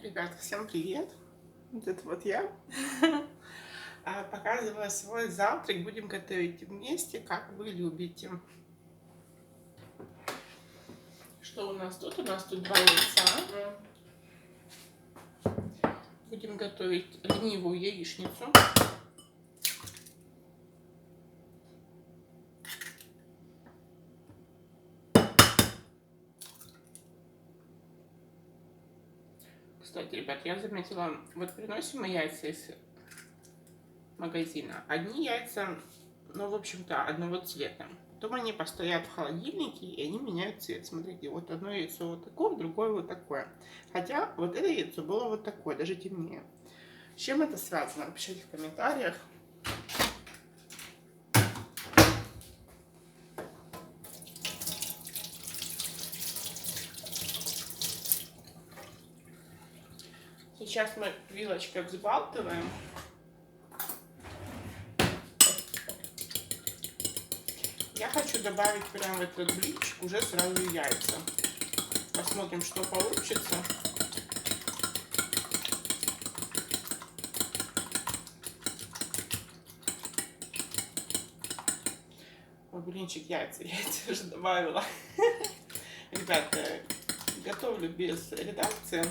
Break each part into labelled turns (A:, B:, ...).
A: Ребята, всем привет! Вот это вот я. Показываю свой завтрак. Будем готовить вместе, как вы любите. Что у нас тут? У нас тут 2 яйца. Будем готовить ленивую яичницу. Кстати, ребят, я заметила, вот приносим мы яйца из магазина. Одни яйца, ну, в общем-то, одного цвета. Потом они постоят в холодильнике, и они меняют цвет. Смотрите, вот одно яйцо вот такое, другое вот такое. Хотя вот это яйцо было вот такое, даже темнее. С чем это связано? Напишите в комментариях. Сейчас мы вилочкой взбалтываем. Я хочу добавить прямо в этот блинчик уже сразу яйца. Посмотрим, что получится. Ой, блинчик, яйца уже добавила. Ребята, готовлю без редакции,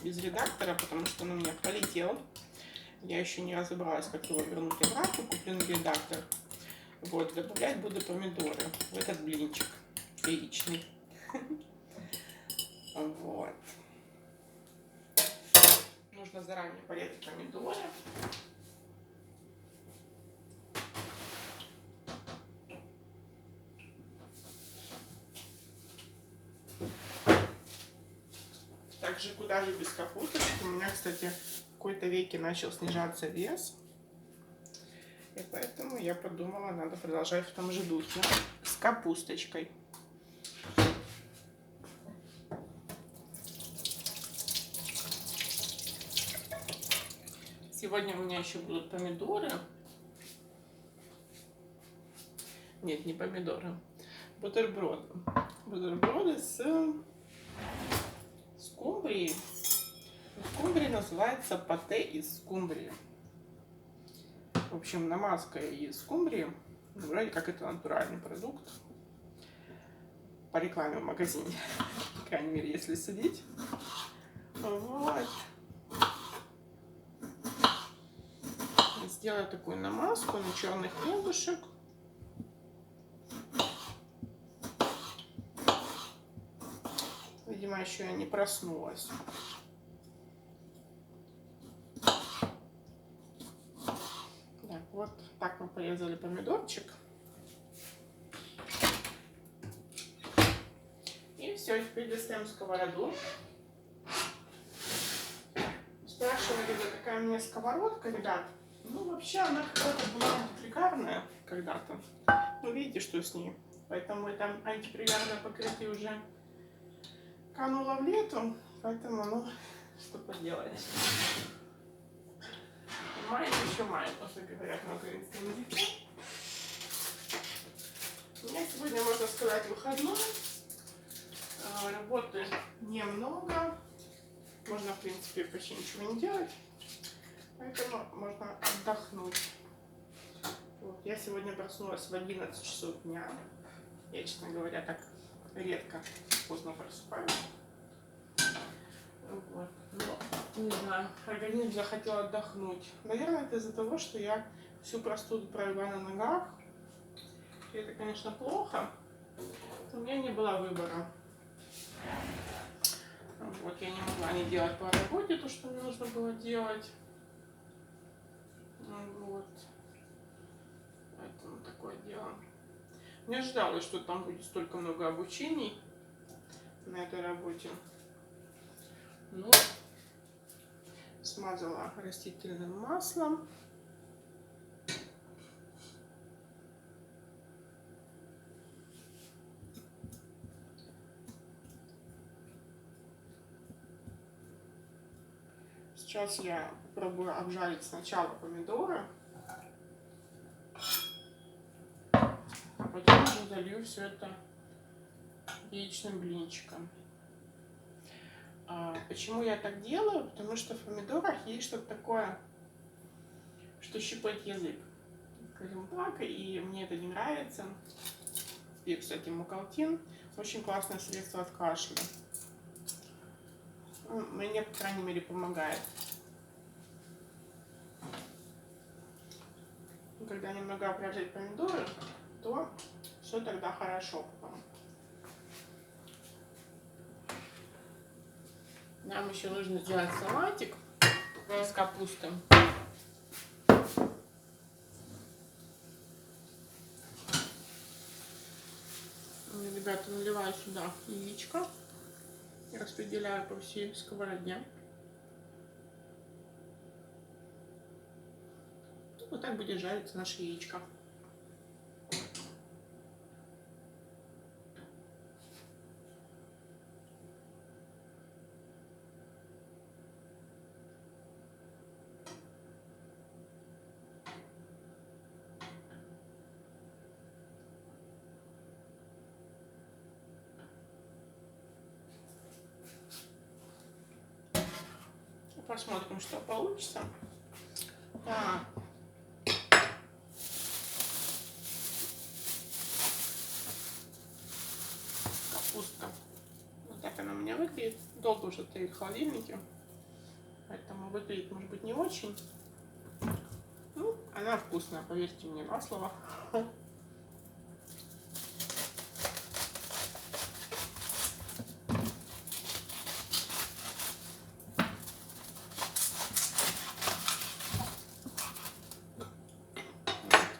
A: без редактора, потому что он у меня полетел. Я еще не разобралась, как его вернуть обратно, купленный редактор. Вот, добавлять буду помидоры в этот блинчик яичный. Вот. Нужно заранее порезать помидоры. Также куда же без капусточки. У меня, кстати, в какой-то веке начал снижаться вес. И поэтому я подумала, надо продолжать в том же духе с капусточкой. Сегодня у меня еще будут помидоры. Нет, не помидоры. Бутерброды. Бутерброды с скумбрией. Скумбрия называется пате из скумбрии. В общем, намазка из скумбрии. Вроде как это натуральный продукт. По рекламе в магазине. По крайней мере, если судить. Вот. Сделаю такую намазку на черный хлебушек. Видимо, еще я не проснулась. Так, вот так мы порезали помидорчик. И все, теперь достаем сковороду. Спрашивали, какая у меня сковородка, ребят. Ну, вообще, она какая-то была антипригарная когда-то. Ну, видите, что с ней. Поэтому это антипригарное покрытие уже кануло в лету. Поэтому, ну, что поделать. Май еще май, после говорят, много инстинктов. У меня сегодня, можно сказать, выходной. Работы немного. Можно, в принципе, почти ничего не делать. Поэтому можно отдохнуть. Вот. Я сегодня проснулась в 11 часов дня. Я, честно говоря, так редко поздно просыпаюсь. Вот. Но, не знаю, организм захотел отдохнуть. Наверное, это из-за того, что я всю простуду провела на ногах. И это, конечно, плохо. Но у меня не было выбора. Вот, я не могла не делать по работе то, что мне нужно было делать. Вот. Поэтому такое дело. Не ожидала, что там будет столько много обучений на этой работе. Ну, смазала растительным маслом. Сейчас я попробую обжарить сначала помидоры, а потом уже залью все это яичным блинчиком. Почему я так делаю? Потому что в помидорах есть что-то такое, что щипает язык, скажем так, и мне это не нравится. И, кстати, мукалтин очень классное средство от кашля. Мне, по крайней мере, помогает. Когда немного обрезать помидоры, то все тогда хорошо потом. Нам еще нужно сделать салатик с капустой. Ребята, наливаю сюда яичко и распределяю по всей сковороде. Вот так будет жариться наше яичко. Посмотрим, что получится. Так. Капустка. Вот так она у меня выглядит. Долго уже стоит в холодильнике, поэтому выглядит, может быть, не очень. Ну, она вкусная, поверьте мне на слово.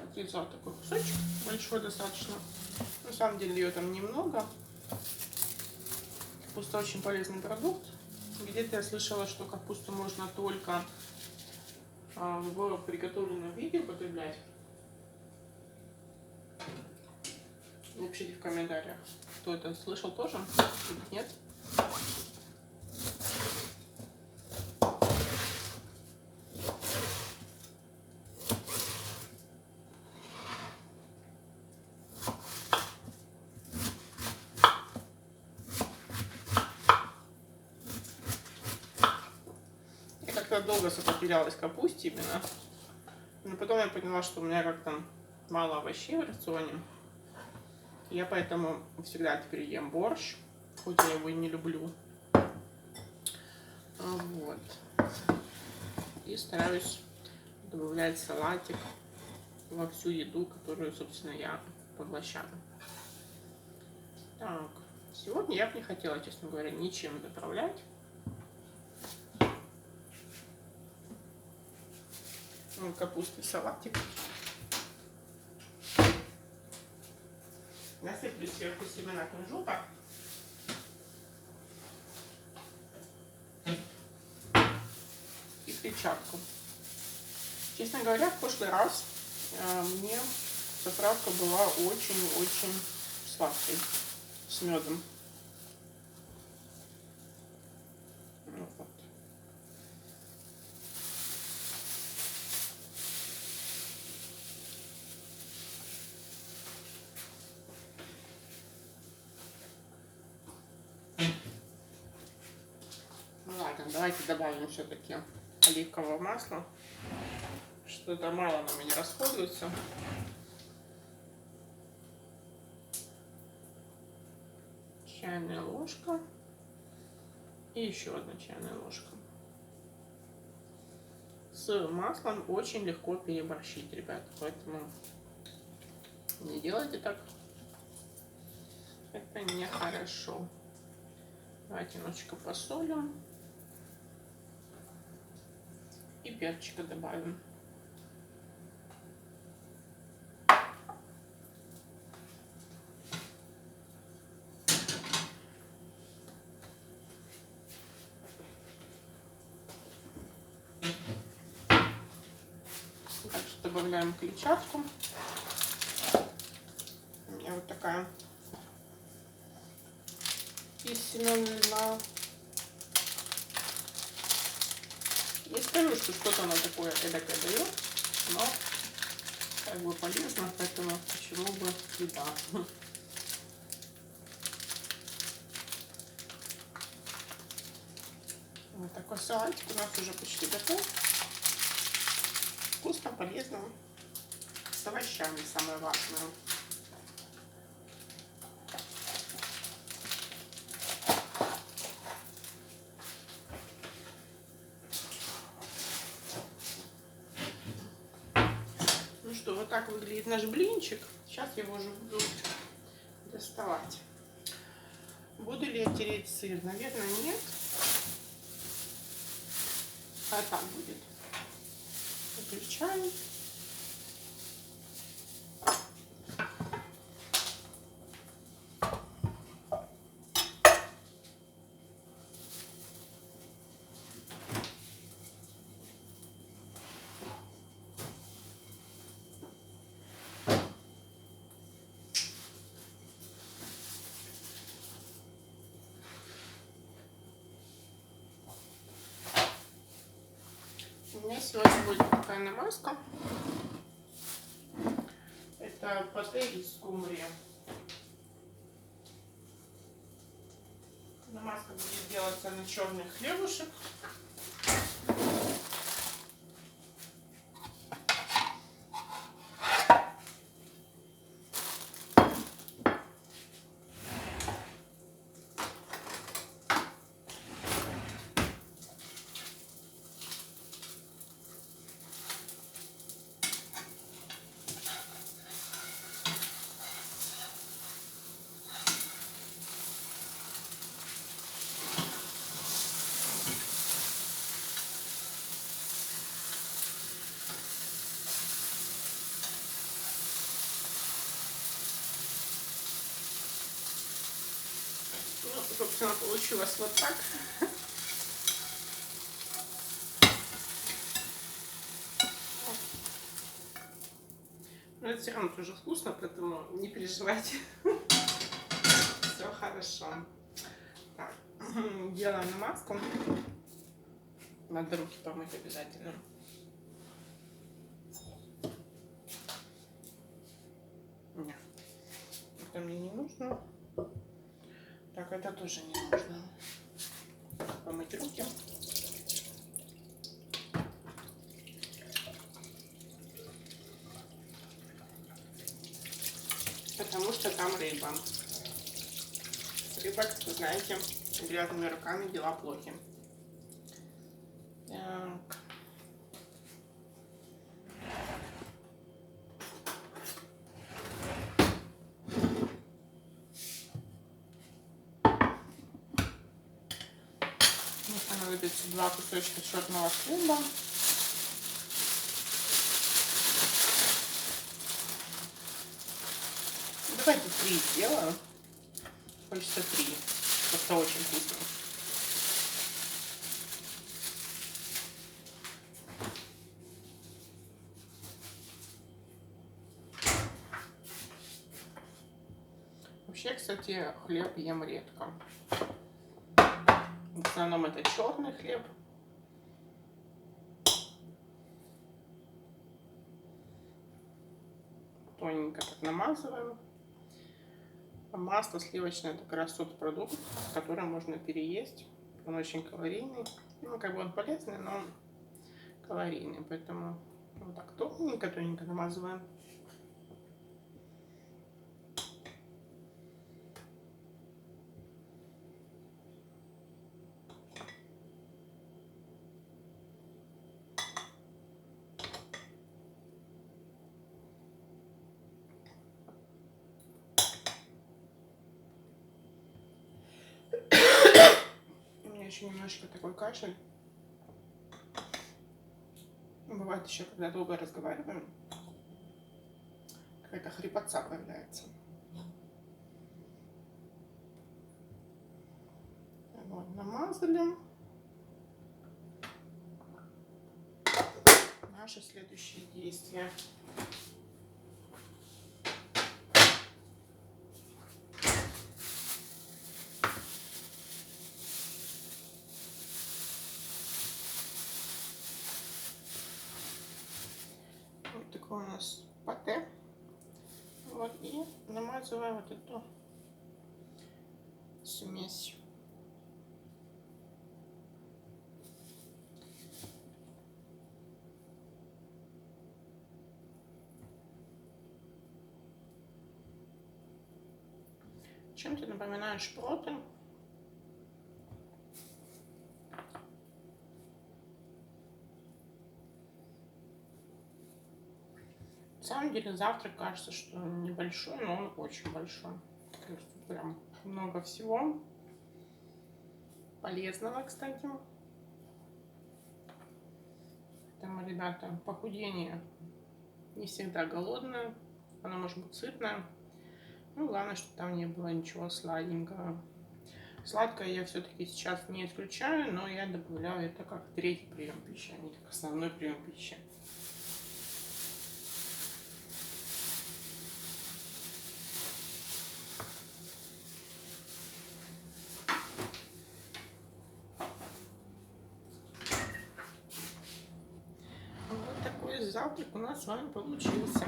A: Отрезала такой кусочек, большой достаточно. На самом деле ее там немного. Капуста очень полезный продукт. Где-то я слышала, что капусту можно только в приготовленном виде употреблять. Напишите в комментариях, кто это слышал тоже или нет. Долго сопротивлялась капусте именно, но потом я поняла, что у меня как-то мало овощей в рационе. Я поэтому всегда теперь ем борщ, хоть я его и не люблю. Вот. И стараюсь добавлять салатик во всю еду, которую, собственно, я поглощаю. Так, сегодня я бы не хотела, честно говоря, ничем заправлять. Капустный салатик. Насыплю сверху семена кунжута. И клетчатку. Честно говоря, в прошлый раз мне заправка была очень-очень сладкой, с медом. Вот. Ладно, давайте добавим все-таки оливкового масла. Что-то мало на меня расходуется. Чайная ложка. И еще одна чайная ложка. С маслом очень легко переборщить, ребят. Поэтому не делайте так. Это нехорошо. Давайте немножечко посолим. И перчика добавим. Также добавляем клетчатку. У меня вот такая из семян льна. Не скажу, что что-то она такое эдакое дает, но как бы полезно, поэтому почему бы и да. Такой салатик у нас уже почти готов. Вкусно, полезно. С овощами самое важное. Ну что, вот так выглядит наш блинчик. Сейчас я его уже буду доставать. Буду ли я тереть сыр? Наверное, нет. А так будет. Выключаем. У меня сегодня будет такая намазка. Это патэ из скумбрии. Намазка будет делаться на черный хлебушек. Ну, собственно, получилось вот так. Но это все равно тоже вкусно, поэтому не переживайте. Все хорошо. Так, делаем намазку. Надо руки помыть обязательно. Нет, это мне не нужно. Так, это тоже не нужно. Помыть руки. Потому что там рыба. Рыба, как вы знаете, грязными руками дела плохи. Так. Мне понадобится 2 кусочка черного хлеба. Давайте 3 сделаю. Хочется 3. Просто очень вкусно. Вообще, кстати, хлеб ем редко. В основном это черный хлеб. Тоненько так намазываем. Масло сливочное — это как раз тот продукт, который можно переесть. Он очень калорийный. Ну, как бы он полезный, но калорийный. Поэтому вот так тоненько намазываем. У меня еще немножко такой кашель. Бывает еще, когда долго разговариваем, какая-то хрипотца появляется. Вот, намазали. Наши следующие действия. Вот такой у нас патэ. Вот, и намазываем вот эту смесь. Чем-то напоминает шпроты. На самом деле завтрак кажется, что небольшой, но он очень большой. То есть тут прям много всего полезного, кстати. Поэтому, ребята, похудение не всегда голодное, оно может быть сытное. Ну, главное, чтобы там не было ничего сладенького. Сладкое я все-таки сейчас не исключаю, но я добавляю это как третий прием пищи, а не как основной прием пищи. Вот такой завтрак у нас с вами получился.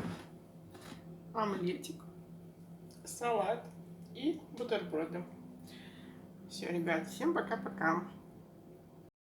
A: Омлетик, салат и бутерброды. Все, ребят, всем пока-пока.